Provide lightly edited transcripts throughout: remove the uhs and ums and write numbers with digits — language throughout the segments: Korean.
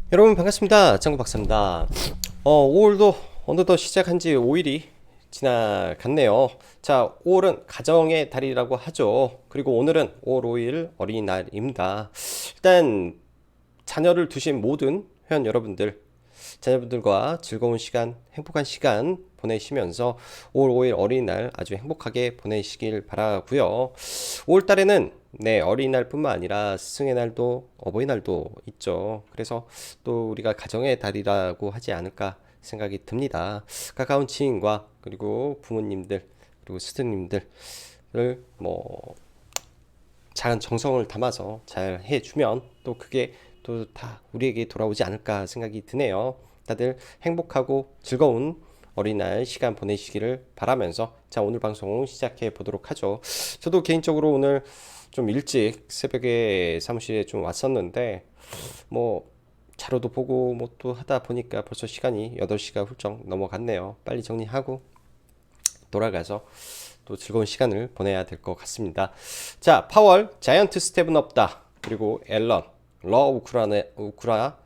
여러분 반갑습니다. 짱구 박사입니다. 5월도 어느덧 시작한 지 5일이 지나갔네요. 자, 5월은 가정의 달이라고 하죠. 그리고 오늘은 5월 5일 어린이날입니다. 일단 자녀를 두신 모든 회원 여러분들, 자녀분들과 즐거운 시간, 행복한 시간 보내시면서 5월 5일 어린이날 아주 행복하게 보내시길 바라고요. 5월 달에는 어린이날뿐만 아니라 스승의 날도 어버이날도 있죠. 그래서 또 우리가 가정의 달이라고 하지 않을까 생각이 듭니다. 가까운 지인과 그리고 부모님들 그리고 스승님들을 뭐 작은 정성을 담아서 잘 해주면 또 그게 또 다 우리에게 돌아오지 않을까 생각이 드네요. 다들 행복하고 즐거운 어린이날 시간 보내시기를 바라면서 자, 오늘 방송 시작해 보도록 하죠. 저도 개인적으로 오늘 좀 일찍 새벽에 사무실에 좀 왔었는데 뭐 자료도 보고 뭐 또 하다 보니까 벌써 시간이 8시가 훌쩍 넘어갔네요. 빨리 정리하고 돌아가서 또 즐거운 시간을 보내야 될 것 같습니다. 자, 파월, 자이언트 스텝은 없다. 그리고 앨런, 우크라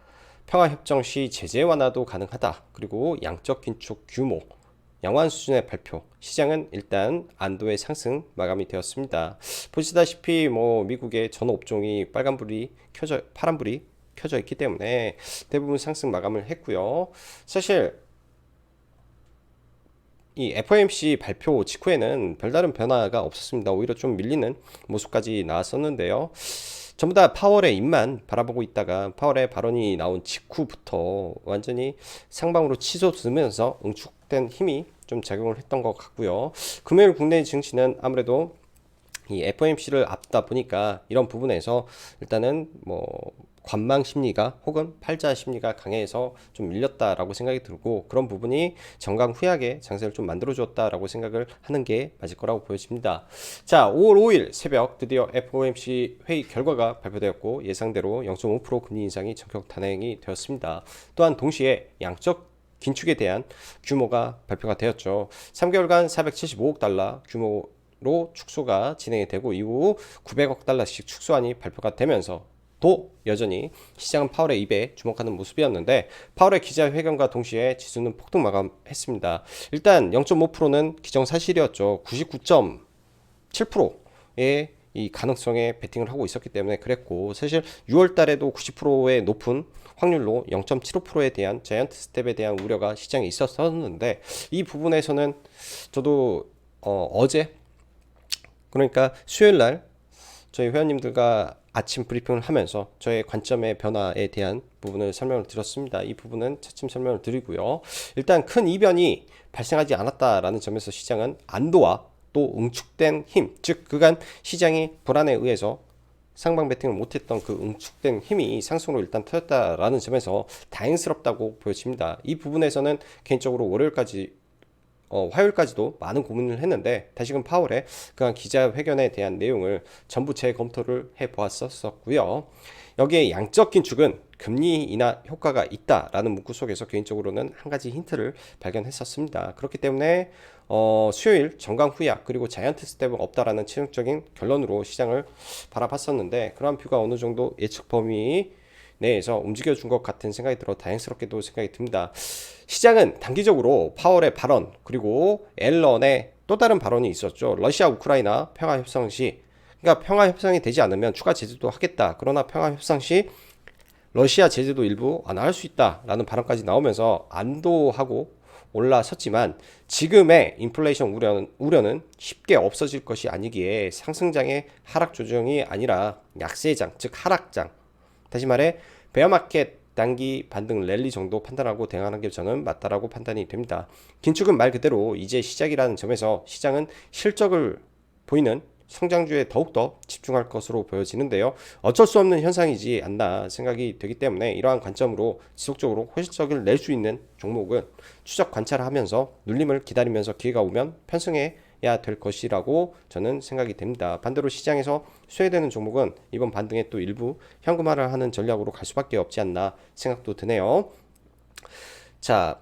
평화협정 시 제재 완화도 가능하다. 그리고 양적 긴축 규모, 양호한 수준의 발표. 시장은 일단 안도의 상승 마감이 되었습니다. 보시다시피 뭐 미국의 전 업종이 파란불이 켜져 있기 때문에 대부분 상승 마감을 했고요. 사실 이 FOMC 발표 직후에는 별다른 변화가 없었습니다. 오히려 좀 밀리는 모습까지 나왔었는데요. 전부 다 파월의 입만 바라보고 있다가 파월의 발언이 나온 직후부터 완전히 상방으로 치솟으면서 응축된 힘이 좀 작용을 했던 것 같고요. 금요일 국내 증시는 아무래도 이 FOMC를 앞다 보니까 이런 부분에서 일단은 뭐 관망 심리가 혹은 팔자 심리가 강해서 좀 밀렸다라고 생각이 들고 그런 부분이 정강 후약의 장세를 좀 만들어 주었다라고 생각을 하는 게 맞을 거라고 보여집니다. 자, 5월 5일 새벽 드디어 FOMC 회의 결과가 발표되었고 예상대로 0.5% 금리 인상이 전격 단행이 되었습니다. 또한 동시에 양적 긴축에 대한 규모가 발표가 되었죠. 3개월간 475억 달러 규모로 축소가 진행이 되고 이후 900억 달러씩 축소안이 발표가 되면서 또 여전히 시장은 파월의 입에 주목하는 모습이었는데 파월의 기자회견과 동시에 지수는 폭등 마감했습니다. 일단 0.5%는 기정사실이었죠. 99.7%의 이 가능성에 베팅을 하고 있었기 때문에 그랬고 사실 6월 달에도 90%의 높은 확률로 0.75%에 대한 자이언트 스텝에 대한 우려가 시장에 있었었는데 이 부분에서는 저도 어제 그러니까 수요일 날 저희 회원님들과 아침 브리핑을 하면서 저의 관점의 변화에 대한 부분을 설명을 드렸습니다. 이 부분은 차츰 설명을 드리고요. 일단 큰 이변이 발생하지 않았다라는 점에서 시장은 안도와 또 응축된 힘, 즉 그간 시장이 불안에 의해서 상방 베팅을 못했던 그 응축된 힘이 상승으로 일단 터졌다라는 점에서 다행스럽다고 보여집니다. 이 부분에서는 개인적으로 월요일까지 화요일까지도 많은 고민을 했는데 다시금 파월의 그간 기자회견에 대한 내용을 전부 재검토를 해보았었고요. 여기에 양적 긴축은 금리 인하 효과가 있다라는 문구 속에서 개인적으로는 한 가지 힌트를 발견했었습니다. 그렇기 때문에 수요일 정강 후약 그리고 자이언트 스텝은 없다라는 최종적인 결론으로 시장을 바라봤었는데 그러한 뷰가 어느 정도 예측 범위 내에서 움직여준 것 같은 생각이 들어 다행스럽게도 생각이 듭니다. 시장은 단기적으로 파월의 발언 그리고 앨런의 또 다른 발언이 있었죠. 러시아 우크라이나 평화 협상 시 그러니까 평화 협상이 되지 않으면 추가 제재도 하겠다. 그러나 평화 협상 시 러시아 제재도 일부 완화할 수 있다라는 발언까지 나오면서 안도하고 올라섰지만 지금의 인플레이션 우려는 쉽게 없어질 것이 아니기에 상승장의 하락 조정이 아니라 약세장 즉 하락장 다시 말해 베어마켓 단기 반등 랠리 정도 판단하고 대응하는 게 저는 맞다라고 판단이 됩니다. 긴축은 말 그대로 이제 시작이라는 점에서 시장은 실적을 보이는 성장주에 더욱더 집중할 것으로 보여지는데요. 어쩔 수 없는 현상이지 않나 생각이 되기 때문에 이러한 관점으로 지속적으로 호실적을 낼 수 있는 종목은 추적 관찰을 하면서 눌림을 기다리면서 기회가 오면 편승해 야 될 것이라고 저는 생각이 됩니다. 반대로 시장에서 수혜되는 종목은 이번 반등에 또 일부 현금화를 하는 전략으로 갈 수밖에 없지 않나 생각도 드네요. 자,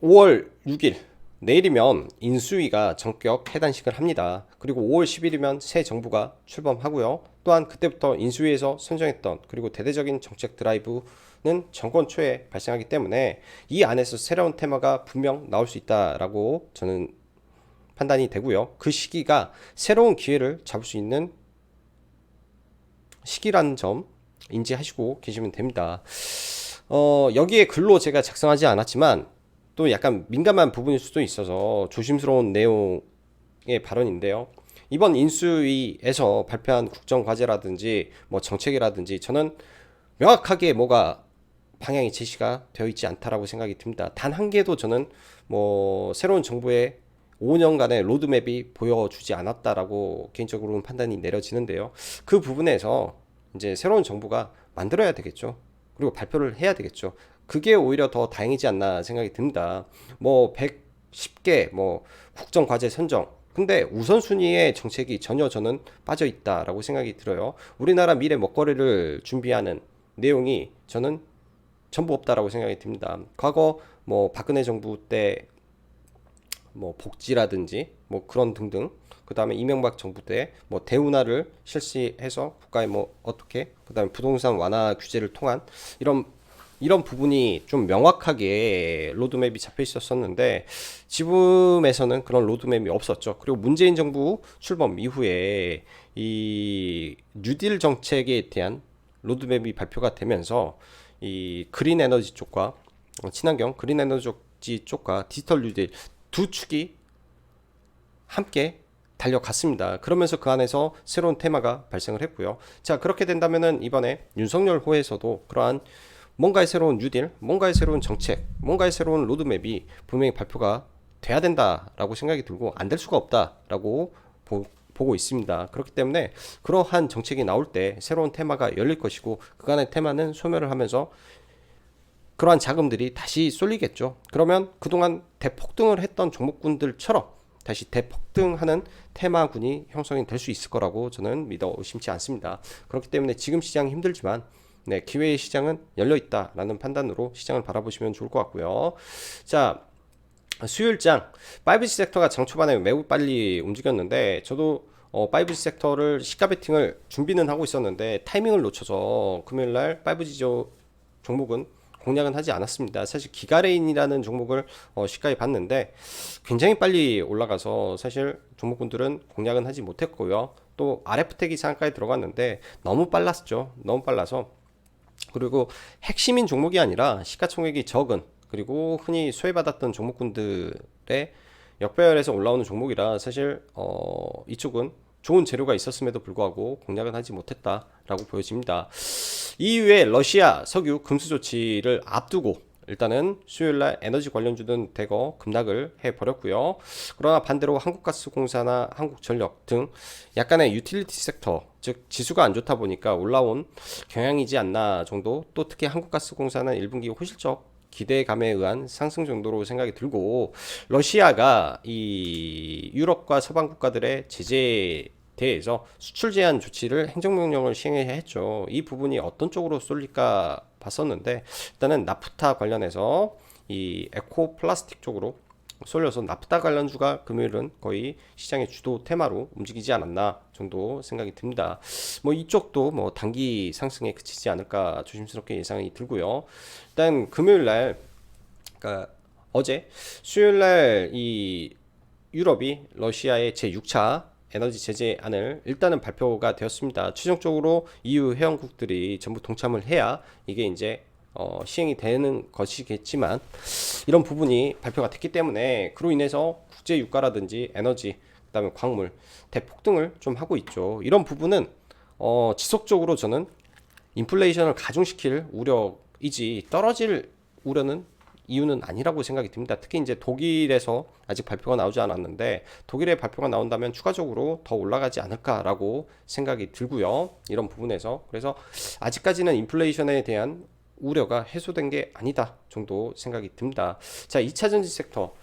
5월 6일 내일이면 인수위가 전격 해단식을 합니다. 그리고 5월 10일이면 새 정부가 출범하고요. 또한 그때부터 인수위에서 선정했던 그리고 대대적인 정책 드라이브는 정권 초에 발생하기 때문에 이 안에서 새로운 테마가 분명 나올 수 있다라고 저는 판단이 되고요. 그 시기가 새로운 기회를 잡을 수 있는 시기라는 점 인지하시고 계시면 됩니다. 여기에 글로 제가 작성하지 않았지만 또 약간 민감한 부분일 수도 있어서 조심스러운 내용의 발언인데요. 이번 인수위에서 발표한 국정과제라든지 뭐 정책이라든지 저는 명확하게 뭐가 방향이 제시가 되어 있지 않다라고 생각이 듭니다. 단 한 개도 저는 뭐 새로운 정부의 5년간의 로드맵이 보여주지 않았다라고 개인적으로는 판단이 내려지는데요. 그 부분에서 이제 새로운 정부가 만들어야 되겠죠. 그리고 발표를 해야 되겠죠. 그게 오히려 더 다행이지 않나 생각이 듭니다. 뭐 110개 뭐 국정과제 선정. 근데 우선순위의 정책이 전혀 저는 빠져 있다라고 생각이 들어요. 우리나라 미래 먹거리를 준비하는 내용이 저는 전부 없다라고 생각이 듭니다. 과거 뭐 박근혜 정부 때 뭐 복지라든지 뭐 그런 등등, 그 다음에 이명박 정부 때 뭐 대운하를 실시해서 국가에 뭐 어떻게, 그 다음에 부동산 완화 규제를 통한 이런 부분이 좀 명확하게 로드맵이 잡혀 있었었는데 지금에서는 그런 로드맵이 없었죠. 그리고 문재인 정부 출범 이후에 이 뉴딜 정책에 대한 로드맵이 발표가 되면서 이 그린 에너지 쪽과 친환경 그린 에너지 쪽과 디지털 뉴딜 두 축이 함께 달려갔습니다. 그러면서 그 안에서 새로운 테마가 발생을 했고요. 자, 그렇게 된다면은 이번에 윤석열 호에서도 그러한 뭔가의 새로운 뉴딜, 뭔가의 새로운 정책, 뭔가의 새로운 로드맵이 분명히 발표가 돼야 된다라고 생각이 들고 안 될 수가 없다라고 보고 있습니다. 그렇기 때문에 그러한 정책이 나올 때 새로운 테마가 열릴 것이고 그간의 테마는 소멸을 하면서 그러한 자금들이 다시 쏠리겠죠. 그러면 그동안 대폭등을 했던 종목군들처럼 다시 대폭등하는 테마군이 형성이 될 수 있을 거라고 저는 믿어 의심치 않습니다. 그렇기 때문에 지금 시장이 힘들지만 네, 기회의 시장은 열려 있다라는 판단으로 시장을 바라보시면 좋을 것 같고요. 자, 수요일장 5G 섹터가 장 초반에 매우 빨리 움직였는데 저도 5G 섹터를 시가 베팅을 준비는 하고 있었는데 타이밍을 놓쳐서 금요일날 5G 종목은 공략은 하지 않았습니다. 사실 기가레인이라는 종목을 시가에 봤는데 굉장히 빨리 올라가서 사실 종목군들은 공략은 하지 못했고요. 또 RF텍이 상한가에 들어갔는데 너무 빨랐죠. 너무 빨라서. 그리고 핵심인 종목이 아니라 시가총액이 적은 그리고 흔히 소외받았던 종목군들의 역배열에서 올라오는 종목이라 사실 이쪽은 좋은 재료가 있었음에도 불구하고 공략은 하지 못했다라고 보여집니다. 이후에 러시아 석유 금수 조치를 앞두고 일단은 수요일날 에너지 관련주는 대거 급락을 해버렸고요. 그러나 반대로 한국가스공사나 한국전력 등 약간의 유틸리티 섹터, 즉 지수가 안 좋다 보니까 올라온 경향이지 않나 정도, 또 특히 한국가스공사는 1분기 호실적 기대감에 의한 상승 정도로 생각이 들고, 러시아가 이 유럽과 서방 국가들의 제재에 대해서 수출 제한 조치를 행정명령을 시행해야 했죠. 이 부분이 어떤 쪽으로 쏠릴까 봤었는데 일단은 나프타 관련해서 이 에코 플라스틱 쪽으로 쏠려서 나프타 관련주가 금요일은 거의 시장의 주도 테마로 움직이지 않았나 정도 생각이 듭니다. 뭐 이쪽도 뭐 단기 상승에 그치지 않을까 조심스럽게 예상이 들고요. 일단 금요일날, 그러니까 어제 수요일날 이 유럽이 러시아의 제6차 에너지 제재안을 일단은 발표가 되었습니다. 최종적으로 EU 회원국들이 전부 동참을 해야 이게 이제 시행이 되는 것이겠지만 이런 부분이 발표가 됐기 때문에 그로 인해서 국제 유가라든지 에너지, 그다음에 광물 대폭등을 좀 하고 있죠. 이런 부분은 지속적으로 저는 인플레이션을 가중시킬 우려이지 떨어질 우려는 이유는 아니라고 생각이 듭니다. 특히 이제 독일에서 아직 발표가 나오지 않았는데 독일의 발표가 나온다면 추가적으로 더 올라가지 않을까라고 생각이 들고요. 이런 부분에서 그래서 아직까지는 인플레이션에 대한 우려가 해소된 게 아니다 정도 생각이 듭니다. 자, 2차 전지 섹터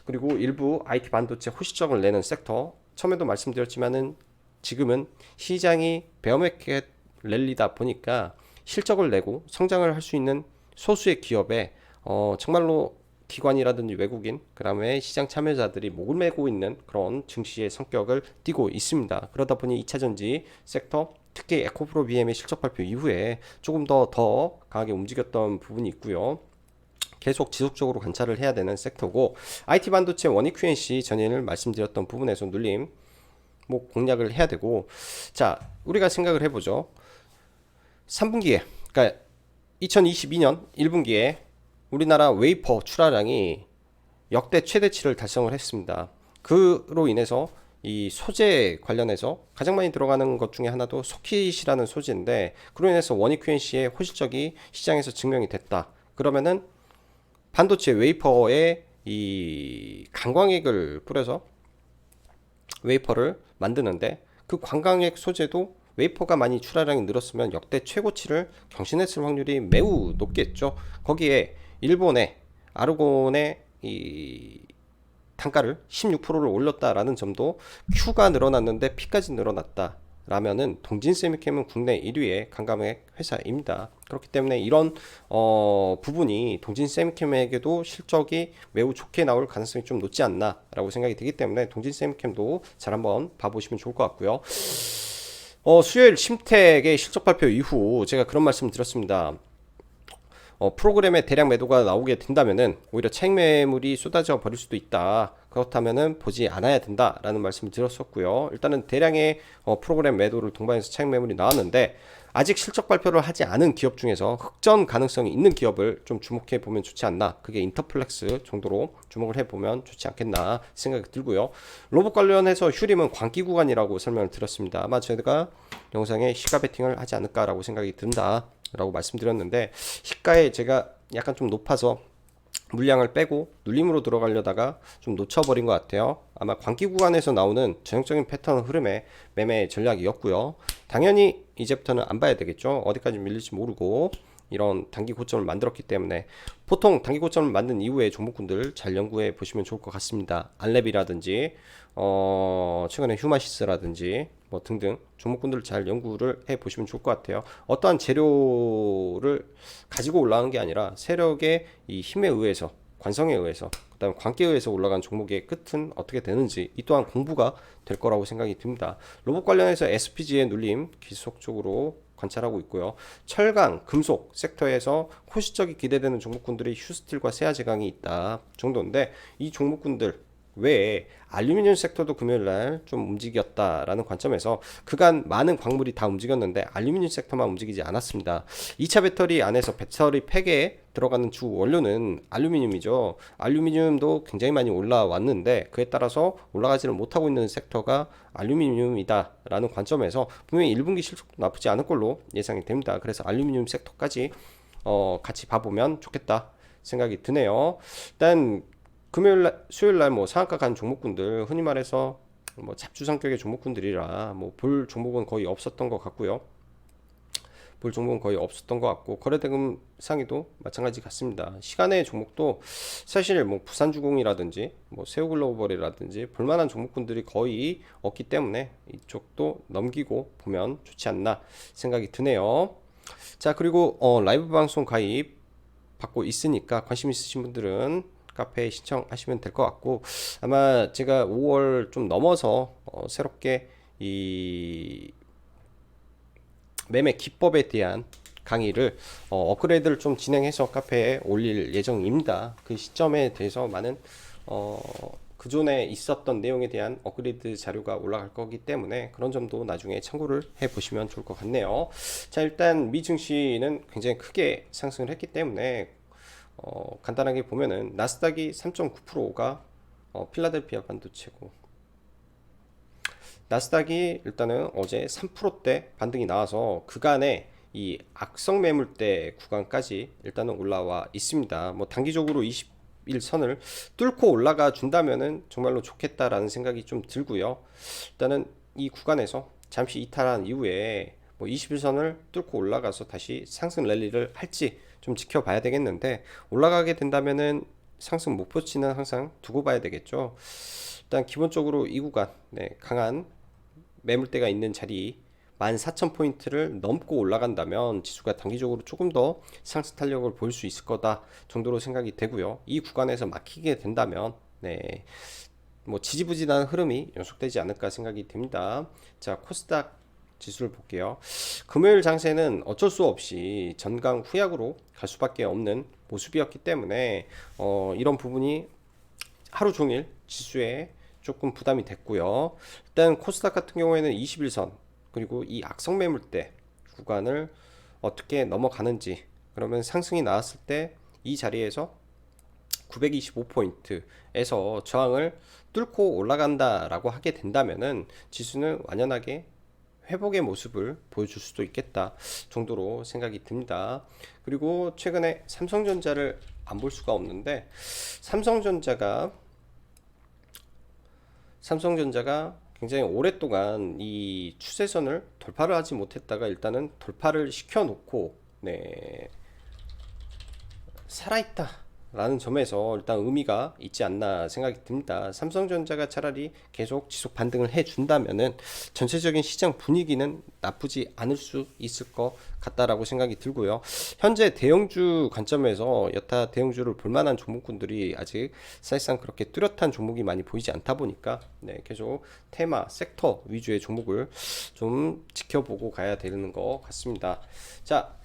그리고 일부 IT 반도체 호시적을 내는 섹터, 처음에도 말씀드렸지만은 지금은 시장이 베어마켓 랠리다 보니까 실적을 내고 성장을 할 수 있는 소수의 기업에 정말로 기관이라든지 외국인, 그 다음에 시장 참여자들이 목을 메고 있는 그런 증시의 성격을 띠고 있습니다. 그러다 보니 2차전지 섹터 특히 에코프로 BM의 실적 발표 이후에 조금 더 강하게 움직였던 부분이 있고요. 계속 지속적으로 관찰을 해야 되는 섹터고, IT 반도체 원익 QNC 전일 말씀드렸던 부분에서 눌림 뭐 공략을 해야 되고, 자 우리가 생각을 해보죠. 3분기에, 그러니까 2022년 1분기에 우리나라 웨이퍼 출하량이 역대 최대치를 달성을 했습니다. 그로 인해서 이 소재 관련해서 가장 많이 들어가는 것 중에 하나도 소킷이라는 소재인데, 그로 인해서 원익 QNC의 호실적이 시장에서 증명이 됐다. 그러면은 반도체 웨이퍼에 이 강광액을 뿌려서 웨이퍼를 만드는데, 그 관광액 소재도 웨이퍼가 많이 출하량이 늘었으면 역대 최고치를 경신했을 확률이 매우 높겠죠. 거기에 일본의 아르곤의 이 단가를 16%를 올렸다라는 점도, Q가 늘어났는데 P까지 늘어났다 라면은 동진세미캠은 국내 1위의 강감액 회사입니다. 그렇기 때문에 이런 부분이 동진세미캠에게도 실적이 매우 좋게 나올 가능성이 좀 높지 않나 라고 생각이 들기 때문에 동진세미캠도 잘 한번 봐보시면 좋을 것 같고요. 수요일 심택의 실적 발표 이후 제가 그런 말씀 드렸습니다. 프로그램에 대량 매도가 나오게 된다면은 오히려 차익 매물이 쏟아져 버릴 수도 있다. 그렇다면은 보지 않아야 된다라는 말씀을 드렸었고요. 일단은 대량의 프로그램 매도를 동반해서 차익 매물이 나왔는데, 아직 실적 발표를 하지 않은 기업 중에서 흑전 가능성이 있는 기업을 좀 주목해 보면 좋지 않나. 그게 인터플렉스 정도로 주목을 해 보면 좋지 않겠나 생각이 들고요. 로봇 관련해서 휴림은 광기 구간이라고 설명을 드렸습니다. 아마 제가 영상에 시가 베팅을 하지 않을까라고 생각이 든다 라고 말씀드렸는데, 시가에 제가 약간 좀 높아서 물량을 빼고 눌림으로 들어가려다가 좀 놓쳐버린 것 같아요. 아마 광기 구간에서 나오는 전형적인 패턴 흐름의 매매 전략이었고요. 당연히 이제부터는 안 봐야 되겠죠. 어디까지 밀릴지 모르고 이런 단기 고점을 만들었기 때문에, 보통 단기 고점을 만든 이후에 종목군들 잘 연구해 보시면 좋을 것 같습니다. 알렙이라든지 최근에 휴마시스라든지 뭐 등등 종목군들을 잘 연구를 해 보시면 좋을 것 같아요. 어떠한 재료를 가지고 올라가는 게 아니라 세력의 이 힘에 의해서, 관성에 의해서, 그다음에 관계에 의해서 올라간 종목의 끝은 어떻게 되는지, 이 또한 공부가 될 거라고 생각이 듭니다. 로봇 관련해서 SPG의 눌림 계속적으로 관찰하고 있고요. 철강, 금속 섹터에서 호시적이 기대되는 종목군들이 휴스틸과 세아제강이 있다 정도인데, 이 종목군들 외에 알루미늄 섹터도 금요일날 좀 움직였다라는 관점에서 그간 많은 광물이 다 움직였는데 알루미늄 섹터만 움직이지 않았습니다. 2차 배터리 안에서 배터리 팩에 들어가는 주 원료는 알루미늄이죠. 알루미늄도 굉장히 많이 올라왔는데 그에 따라서 올라가지를 못하고 있는 섹터가 알루미늄이다 라는 관점에서 분명히 1분기 실적도 나쁘지 않을 걸로 예상이 됩니다. 그래서 알루미늄 섹터까지 같이 봐보면 좋겠다 생각이 드네요. 일단 금요일날, 수요일날 뭐 상한가 간 종목군들, 흔히 말해서 뭐 잡주 성격의 종목군들이라 뭐 볼 종목은 거의 없었던 것 같고요. 볼 종목은 거의 없었던 것 같고, 거래대금 상위도 마찬가지 같습니다. 시간의 종목도 사실 뭐 부산주공이라든지 뭐 세우글로벌이라든지 볼만한 종목군들이 거의 없기 때문에 이쪽도 넘기고 보면 좋지 않나 생각이 드네요. 자, 그리고 라이브 방송 가입 받고 있으니까 관심 있으신 분들은 카페에 신청하시면 될 것 같고, 아마 제가 5월 좀 넘어서 새롭게 이 매매 기법에 대한 강의를 업그레이드를 좀 진행해서 카페에 올릴 예정입니다. 그 시점에 대해서 많은 그전에 있었던 내용에 대한 업그레이드 자료가 올라갈 거기 때문에 그런 점도 나중에 참고를 해 보시면 좋을 것 같네요. 자, 일단 미 증시는 굉장히 크게 상승을 했기 때문에 간단하게 보면은 나스닥이 3.9%가 필라델피아 반도체고, 나스닥이 일단은 어제 3%대 반등이 나와서 그간의 이 악성 매물대 구간까지 일단은 올라와 있습니다. 뭐 단기적으로 21선을 뚫고 올라가 준다면은 정말로 좋겠다라는 생각이 좀 들고요. 일단은 이 구간에서 잠시 이탈한 이후에 뭐 21선을 뚫고 올라가서 다시 상승 랠리를 할지 좀 지켜봐야 되겠는데, 올라가게 된다면은 상승 목표치는 항상 두고 봐야 되겠죠. 일단 기본적으로 이 구간, 강한 매물대가 있는 자리 14,000포인트를 넘고 올라간다면 지수가 단기적으로 조금 더 상승 탄력을 보일 수 있을 거다 정도로 생각이 되고요. 이 구간에서 막히게 된다면 뭐 지지부진한 흐름이 연속되지 않을까 생각이 됩니다. 자, 코스닥 지수를 볼게요. 금요일 장세는 어쩔 수 없이 전강 후약으로 갈 수밖에 없는 모습이었기 때문에 이런 부분이 하루 종일 지수에 조금 부담이 됐고요. 일단 코스닥 같은 경우에는 21선 그리고 이 악성 매물대 구간을 어떻게 넘어가는지, 그러면 상승이 나왔을 때 이 자리에서 925포인트에서 저항을 뚫고 올라간다라고 하게 된다면은 지수는 완연하게 회복의 모습을 보여줄 수도 있겠다 정도로 생각이 듭니다. 그리고 최근에 삼성전자를 안 볼 수가 없는데, 삼성전자가 굉장히 오랫동안 이 추세선을 돌파를 하지 못했다가 일단은 돌파를 시켜놓고 살아있다 라는 점에서 일단 의미가 있지 않나 생각이 듭니다. 삼성전자가 차라리 계속 지속 반등을 해준다면은 전체적인 시장 분위기는 나쁘지 않을 수 있을 것 같다라고 생각이 들고요. 현재 대형주 관점에서 여타 대형주를 볼만한 종목군들이 아직 사실상 그렇게 뚜렷한 종목이 많이 보이지 않다 보니까 계속 테마, 섹터 위주의 종목을 좀 지켜보고 가야 되는 것 같습니다. 자,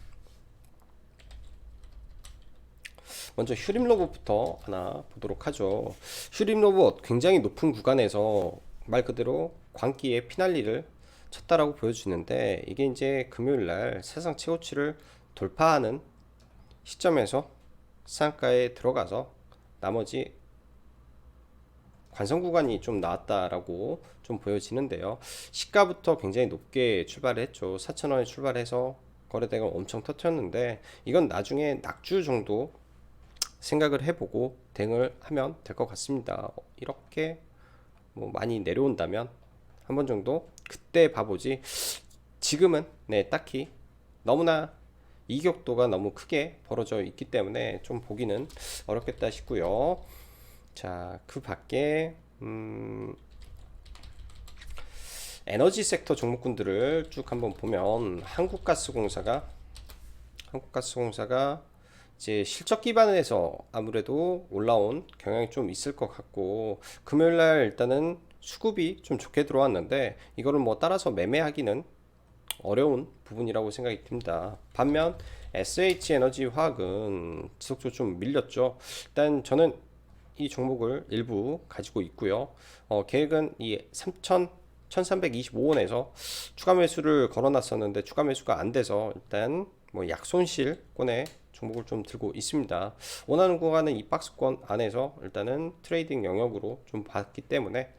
먼저 휴림 로봇부터 하나 보도록 하죠. 휴림 로봇 굉장히 높은 구간에서 말 그대로 광기의 피날리를 쳤다라고 보여주는데, 이게 이제 금요일날 사상 최고치를 돌파하는 시점에서 상한가에 들어가서 나머지 관성 구간이 좀 나왔다라고 좀 보여지는데요. 시가부터 굉장히 높게 출발을 했죠. 4,000원에 출발해서 거래대가 엄청 터졌는데, 이건 나중에 낙주 정도 생각을 해보고 대응을 하면 될 것 같습니다. 이렇게 뭐 많이 내려온다면 한 번 정도 그때 봐보지, 지금은 딱히 너무나 이격도가 너무 크게 벌어져 있기 때문에 좀 보기는 어렵겠다 싶고요. 자, 그 밖에 에너지 섹터 종목군들을 쭉 한번 보면 한국가스공사가 이제 실적 기반에서 아무래도 올라온 경향이 좀 있을 것 같고, 금요일날 일단은 수급이 좀 좋게 들어왔는데 이거를 뭐 따라서 매매하기는 어려운 부분이라고 생각이 듭니다. 반면 SH에너지화학은 지속적으로 좀 밀렸죠. 일단 저는 이 종목을 일부 가지고 있고요. 계획은 이 1325원에서 추가 매수를 걸어놨었는데 추가 매수가 안 돼서 일단 뭐 약손실권에 종목을 좀 들고 있습니다. 원하는 구간은 이 박스권 안에서 일단은 트레이딩 영역으로 좀 봤기 때문에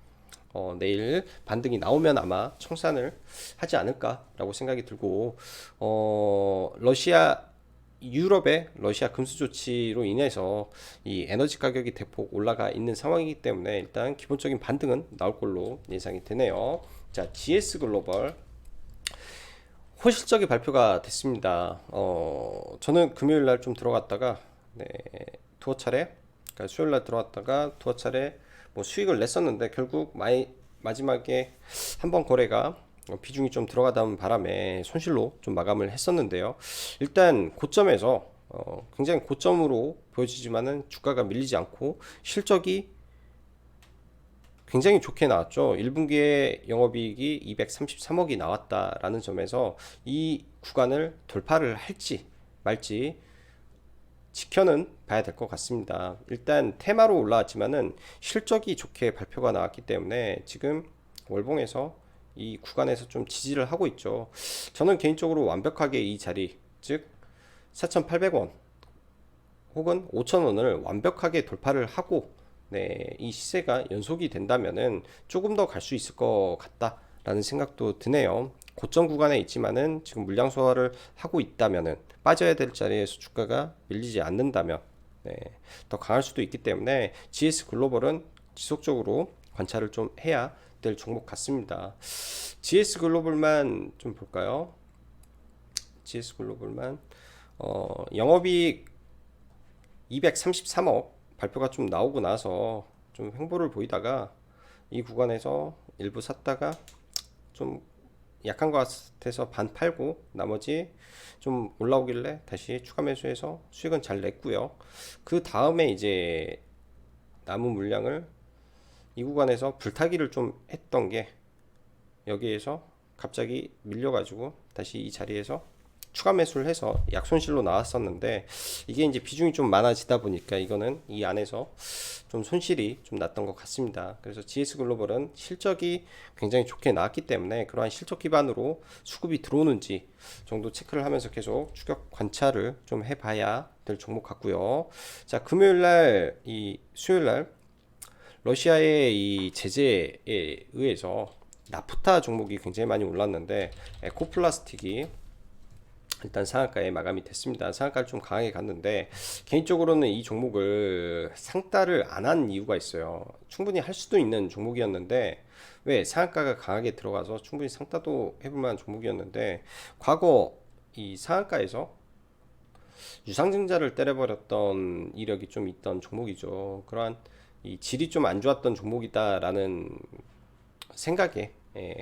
내일 반등이 나오면 아마 청산을 하지 않을까라고 생각이 들고, 유럽의 러시아 금수 조치로 인해서 이 에너지 가격이 대폭 올라가 있는 상황이기 때문에 일단 기본적인 반등은 나올 걸로 예상이 되네요. 자, GS 글로벌 호실적인 발표가 됐습니다. 저는 금요일 날 좀 들어갔다가 두어 차례, 그러니까 수요일 날 들어갔다가 두어 차례 뭐 수익을 냈었는데 결국 마지막에 한번 거래가 비중이 좀 들어가다 바람에 손실로 좀 마감을 했었는데요. 일단 고점에서 굉장히 고점으로 보여지지만은 주가가 밀리지 않고 실적이 굉장히 좋게 나왔죠. 1분기에 영업이익이 233억이 나왔다라는 점에서 이 구간을 돌파를 할지 말지 지켜는 봐야 될 것 같습니다. 일단 테마로 올라왔지만은 실적이 좋게 발표가 나왔기 때문에 지금 월봉에서 이 구간에서 좀 지지를 하고 있죠. 저는 개인적으로 완벽하게 이 자리, 즉 4,800원 혹은 5,000원을 완벽하게 돌파를 하고 이 시세가 연속이 된다면은 조금 더 갈 수 있을 것 같다라는 생각도 드네요. 고점 구간에 있지만은 지금 물량 소화를 하고 있다면은, 빠져야 될 자리에서 주가가 밀리지 않는다면 더 강할 수도 있기 때문에 GS 글로벌은 지속적으로 관찰을 좀 해야 될 종목 같습니다. GS 글로벌만 좀 볼까요? GS 글로벌만 영업이익 233억 발표가 좀 나오고 나서 좀 횡보를 보이다가 이 구간에서 일부 샀다가 좀 약한 것 같아서 반 팔고 나머지 좀 올라오길래 다시 추가 매수해서 수익은 잘 냈고요. 그 다음에 이제 남은 물량을 이 구간에서 불타기를 좀 했던 게 여기에서 갑자기 밀려가지고 다시 이 자리에서 추가 매수를 해서 약손실로 나왔었는데, 이게 이제 비중이 좀 많아지다 보니까 이거는 이 안에서 좀 손실이 좀 났던 것 같습니다. 그래서 GS글로벌은 실적이 굉장히 좋게 나왔기 때문에 그러한 실적 기반으로 수급이 들어오는지 정도 체크를 하면서 계속 추격 관찰을 좀 해봐야 될 종목 같고요. 자, 금요일날 수요일날 러시아의 이 제재에 의해서 나프타 종목이 굉장히 많이 올랐는데, 에코플라스틱이 일단 상한가에 마감이 됐습니다. 상한가를 좀 강하게 갔는데, 개인적으로는 이 종목을 상따를 안 한 이유가 있어요. 충분히 할 수도 있는 종목이었는데, 왜 상한가가 강하게 들어가서 충분히 상따도 해볼 만한 종목이었는데, 과거 이 상한가에서 유상증자를 때려버렸던 이력이 좀 있던 종목이죠. 그러한 이 질이 좀 안 좋았던 종목이다라는 생각에,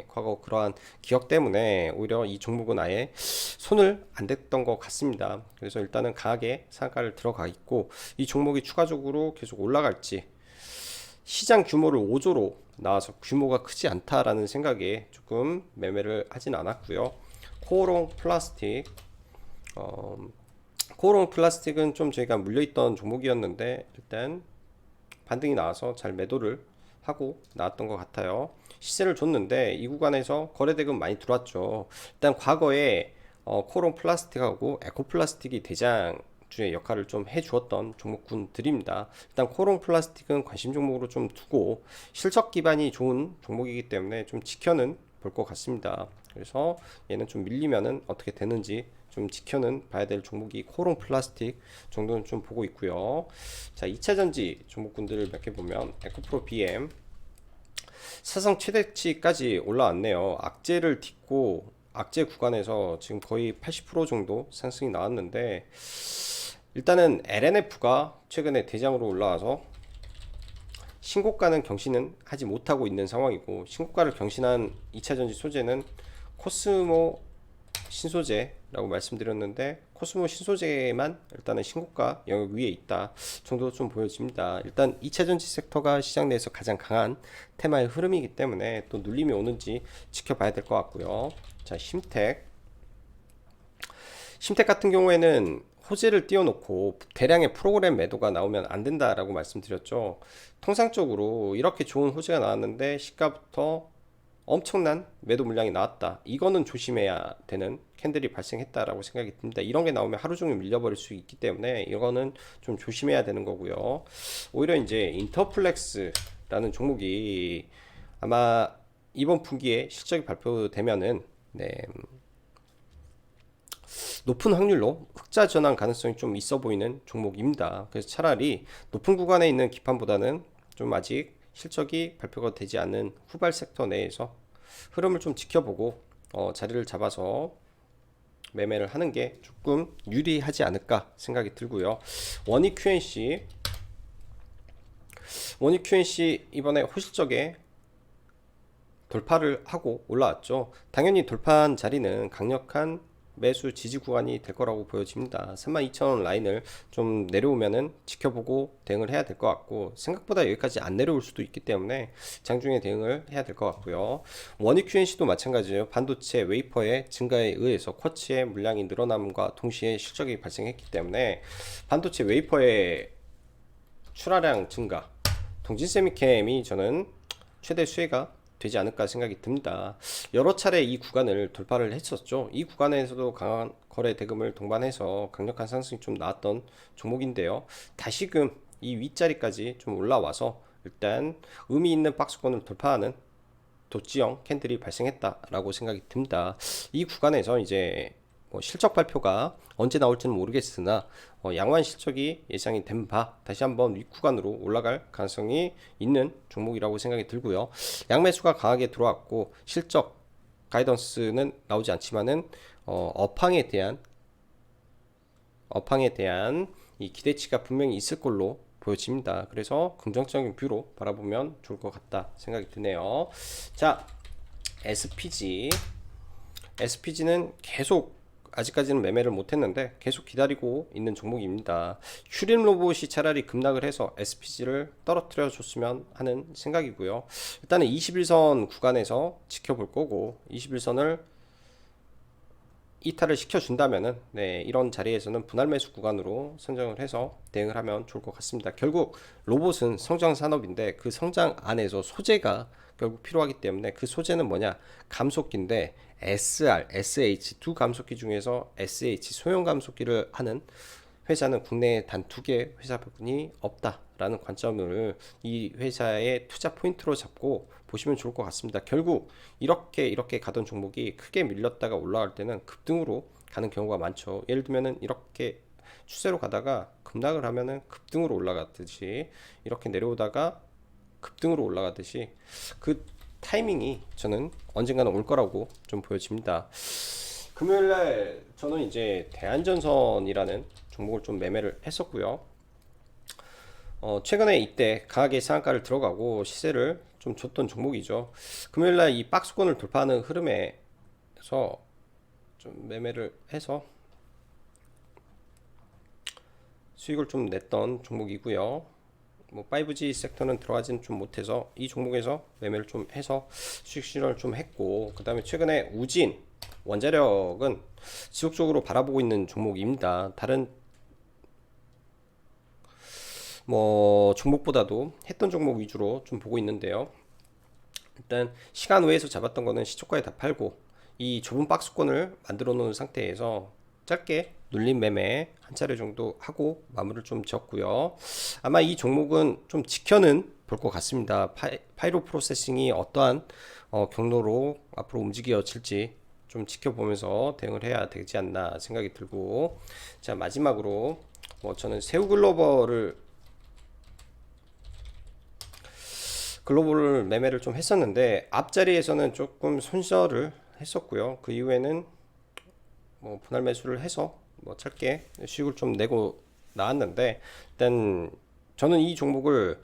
과거 그러한 기억 때문에 오히려 이 종목은 아예 손을 안 댔던 것 같습니다. 그래서 일단은 강하게 상한가를 들어가 있고, 이 종목이 추가적으로 계속 올라갈지, 시장 규모를 5조로 나와서 규모가 크지 않다라는 생각에 조금 매매를 하진 않았고요. 코오롱 플라스틱, 코오롱 플라스틱은 좀 저희가 물려있던 종목이었는데 일단 반등이 나와서 잘 매도를 하고 나왔던 것 같아요. 시세를 줬는데 이 구간에서 거래대금 많이 들어왔죠. 일단 과거에 코오롱 플라스틱하고 에코플라스틱이 대장주의 역할을 좀 해주었던 종목군들입니다. 일단 코오롱 플라스틱은 관심 종목으로 좀 두고 실적 기반이 좋은 종목이기 때문에 좀 지켜는 볼 것 같습니다. 그래서 얘는 좀 밀리면은 어떻게 되는지 좀 지켜는 봐야 될 종목이 코오롱 플라스틱 정도는 좀 보고 있고요. 자, 2차전지 종목군들을 몇 개 보면 에코프로 BM 사상 최대치까지 올라왔네요. 악재를 딛고 악재 구간에서 지금 거의 80% 정도 상승이 나왔는데, 일단은 LNF가 최근에 대장으로 올라와서 신고가는 경신은 하지 못하고 있는 상황이고, 신고가를 경신한 2차전지 소재는 코스모 신소재라고 말씀드렸는데, 코스모 신소재만 일단은 신고가 영역 위에 있다 정도 좀 보여집니다. 일단 2차전지 섹터가 시장 내에서 가장 강한 테마의 흐름이기 때문에 또 눌림이 오는지 지켜봐야 될 것 같고요. 자, 심텍 같은 경우에는 호재를 띄워놓고 대량의 프로그램 매도가 나오면 안 된다라고 말씀드렸죠. 통상적으로 이렇게 좋은 호재가 나왔는데 시가부터 엄청난 매도 물량이 나왔다, 이거는 조심해야 되는 캔들이 발생했다라고 생각이 듭니다. 이런 게 나오면 하루 종일 밀려버릴 수 있기 때문에 이거는 좀 조심해야 되는 거고요. 오히려 이제 인터플렉스라는 종목이 아마 이번 분기에 실적이 발표되면은, 네, 높은 확률로 흑자 전환 가능성이 좀 있어 보이는 종목입니다. 그래서 차라리 높은 구간에 있는 기판보다는 좀 아직 실적이 발표가 되지 않은 후발 섹터 내에서 흐름을 좀 지켜보고 자리를 잡아서 매매를 하는 게 조금 유리하지 않을까 생각이 들고요. 원익 QNC 이번에 호실적에 돌파를 하고 올라왔죠. 당연히 돌파한 자리는 강력한 매수 지지 구간이 될 거라고 보여집니다. 32,000원 라인을 좀 내려오면은 지켜보고 대응을 해야 될 것 같고, 생각보다 여기까지 안 내려올 수도 있기 때문에 장중에 대응을 해야 될 것 같고요. 원익 QNC도 마찬가지예요. 반도체 웨이퍼의 증가에 의해서 쿼츠의 물량이 늘어남과 동시에 실적이 발생했기 때문에 반도체 웨이퍼의 출하량 증가, 동진세미캠이 저는 최대 수혜가 되지 않을까 생각이 듭니다. 여러 차례 이 구간을 돌파를 했었죠. 이 구간에서도 강한 거래 대금을 동반해서 강력한 상승이 좀 나왔던 종목인데요. 다시금 이 윗자리까지 좀 올라와서 일단 의미 있는 박스권을 돌파하는 도지형 캔들이 발생했다라고 생각이 듭니다. 이 구간에서 이제 실적 발표가 언제 나올지는 모르겠으나 양호한 실적이 예상이 된 바 다시 한번 윗구간으로 올라갈 가능성이 있는 종목이라고 생각이 들고요. 양매수가 강하게 들어왔고 실적 가이던스는 나오지 않지만은 업황에 대한 이 기대치가 분명히 있을 걸로 보여집니다. 그래서 긍정적인 뷰로 바라보면 좋을 것 같다 생각이 드네요. 자, SPG는 계속 아직까지는 매매를 못했는데 계속 기다리고 있는 종목입니다. 휴림 로봇이 차라리 급락을 해서 SPG를 떨어뜨려 줬으면 하는 생각이고요. 일단은 21선 구간에서 지켜볼 거고 21선을 이탈을 시켜준다면은 네, 이런 자리에서는 분할 매수 구간으로 선정을 해서 대응을 하면 좋을 것 같습니다. 결국 로봇은 성장 산업인데 그 성장 안에서 소재가 결국 필요하기 때문에 그 소재는 뭐냐? 감속기인데 SR, SH 두 감속기 중에서 SH 소형 감속기를 하는 회사는 국내에 단 2개 회사뿐이 없다라는 관점을 이 회사의 투자 포인트로 잡고 보시면 좋을 것 같습니다. 결국 이렇게 가던 종목이 크게 밀렸다가 올라갈 때는 급등으로 가는 경우가 많죠. 예를 들면은 이렇게 추세로 가다가 급락을 하면은 급등으로 올라가듯이 이렇게 내려오다가 급등으로 올라가듯이 그 타이밍이 저는 언젠가는 올 거라고 좀 보여집니다. 금요일날 저는 이제 대한전선이라는 종목을 좀 매매를 했었고요. 최근에 이때 강하게 상한가를 들어가고 시세를 좀 줬던 종목이죠. 금요일날 이 박스권을 돌파하는 흐름에서 좀 매매를 해서 수익을 좀 냈던 종목이고요. 뭐 5G 섹터는 들어가진 좀 못해서 이 종목에서 매매를 좀 해서 수익 실현을 좀 했고, 그 다음에 최근에 우진 원자력은 지속적으로 바라보고 있는 종목입니다. 다른 뭐 종목보다도 했던 종목 위주로 좀 보고 있는데요. 일단 시간 외에서 잡았던 거는 시초가에 다 팔고 이 좁은 박스권을 만들어 놓은 상태에서 짧게 눌림 매매 한 차례 정도 하고 마무리를 좀 지었고요. 아마 이 종목은 좀 지켜는 볼 것 같습니다. 파이로 프로세싱이 어떠한 경로로 앞으로 움직여질지 좀 지켜보면서 대응을 해야 되지 않나 생각이 들고, 자 마지막으로 뭐 저는 새우글로벌을 매매를 좀 했었는데 앞자리에서는 조금 손절을 했었고요. 그 이후에는 뭐 분할 매수를 해서 뭐 짧게 수익을 좀 내고 나왔는데, 일단 저는 이 종목을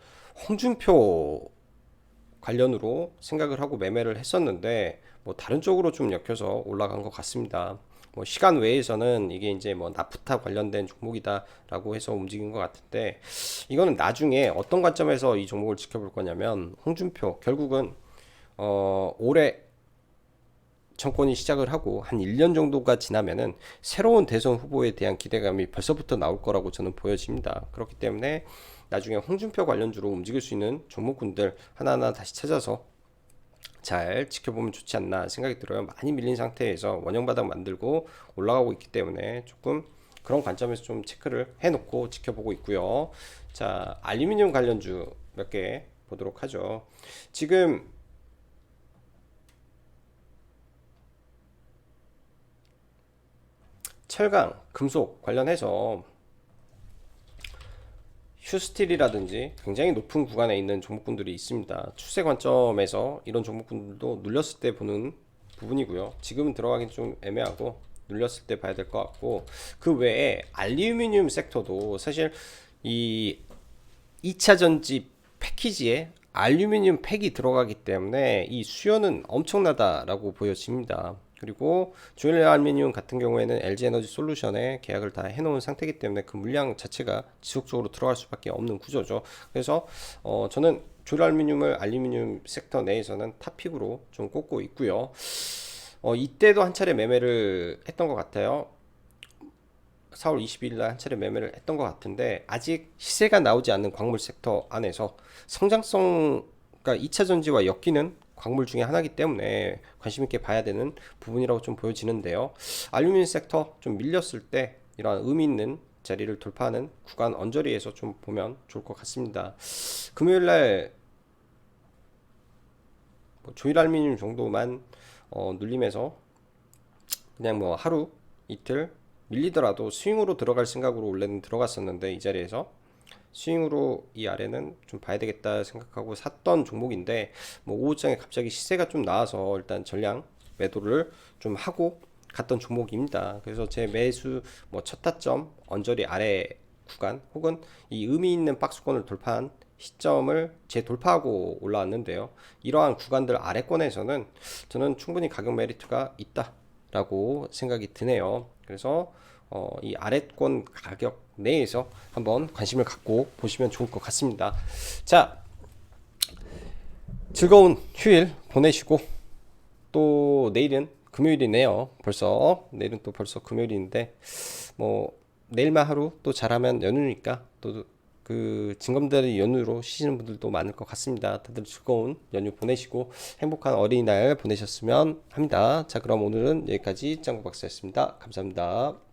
홍준표 관련으로 생각을 하고 매매를 했었는데 뭐 다른 쪽으로 좀 엮여서 올라간 것 같습니다. 뭐 시간 외에서는 이게 이제 뭐 나프타 관련된 종목이다라고 해서 움직인 것 같은데, 이거는 나중에 어떤 관점에서 이 종목을 지켜볼 거냐면, 홍준표 결국은 올해 정권이 시작을 하고 한 1년 정도가 지나면은 새로운 대선 후보에 대한 기대감이 벌써부터 나올 거라고 저는 보여집니다. 그렇기 때문에 나중에 홍준표 관련주로 움직일 수 있는 종목군들 하나하나 다시 찾아서 잘 지켜보면 좋지 않나 생각이 들어요. 많이 밀린 상태에서 원형바닥 만들고 올라가고 있기 때문에 조금 그런 관점에서 좀 체크를 해놓고 지켜보고 있고요. 자, 알루미늄 관련주 몇 개 보도록 하죠. 지금 철강, 금속 관련해서 휴스틸이라든지 굉장히 높은 구간에 있는 종목군들이 있습니다. 추세 관점에서 이런 종목군들도 눌렸을 때 보는 부분이고요. 지금은 들어가긴 좀 애매하고 눌렸을 때 봐야 될 것 같고, 그 외에 알루미늄 섹터도 사실 이 2차 전지 패키지에 알루미늄 팩이 들어가기 때문에 이 수요는 엄청나다라고 보여집니다. 그리고 주얼리 알루미늄 같은 경우에는 LG에너지 솔루션에 계약을 다 해놓은 상태이기 때문에 그 물량 자체가 지속적으로 들어갈 수밖에 없는 구조죠. 그래서 저는 주얼리 알루미늄 섹터 내에서는 탑픽으로 좀 꼽고 있고요. 이때도 한 차례 매매를 했던 것 같아요. 4월 22일 날 한 차례 매매를 했던 것 같은데, 아직 시세가 나오지 않는 광물 섹터 안에서 성장성, 그러니까 2차 전지와 엮이는 광물 중에 하나이기 때문에 관심 있게 봐야 되는 부분이라고 좀 보여지는데요. 알루미늄 섹터 좀 밀렸을 때 이러한 의미 있는 자리를 돌파하는 구간 언저리에서 좀 보면 좋을 것 같습니다. 금요일 날 뭐 조일 알루미늄 정도만 눌림해서 그냥 뭐 하루 이틀 밀리더라도 스윙으로 들어갈 생각으로 원래는 들어갔었는데, 이 자리에서 스윙으로 이 아래는 좀 봐야 되겠다 생각하고 샀던 종목인데, 뭐 오후장에 갑자기 시세가 좀 나와서 일단 전량 매도를 좀 하고 갔던 종목입니다. 그래서 제 매수 뭐 첫 타점 언저리 아래 구간 혹은 이 의미 있는 박스권을 돌파한 시점을 재돌파하고 올라왔는데요. 이러한 구간들 아래권에서는 저는 충분히 가격 메리트가 있다 라고 생각이 드네요. 그래서 이 아래권 가격 내에서 한번 관심을 갖고 보시면 좋을 것 같습니다. 자, 즐거운 휴일 보내시고 또 내일은 금요일이네요. 벌써 내일은 또 벌써 금요일인데 뭐 내일만 하루 또 잘하면 연휴니까 또 그 징검다리 연휴로 쉬시는 분들도 많을 것 같습니다. 다들 즐거운 연휴 보내시고 행복한 어린이날 보내셨으면 합니다. 자, 그럼 오늘은 여기까지 짱구 박사였습니다. 감사합니다.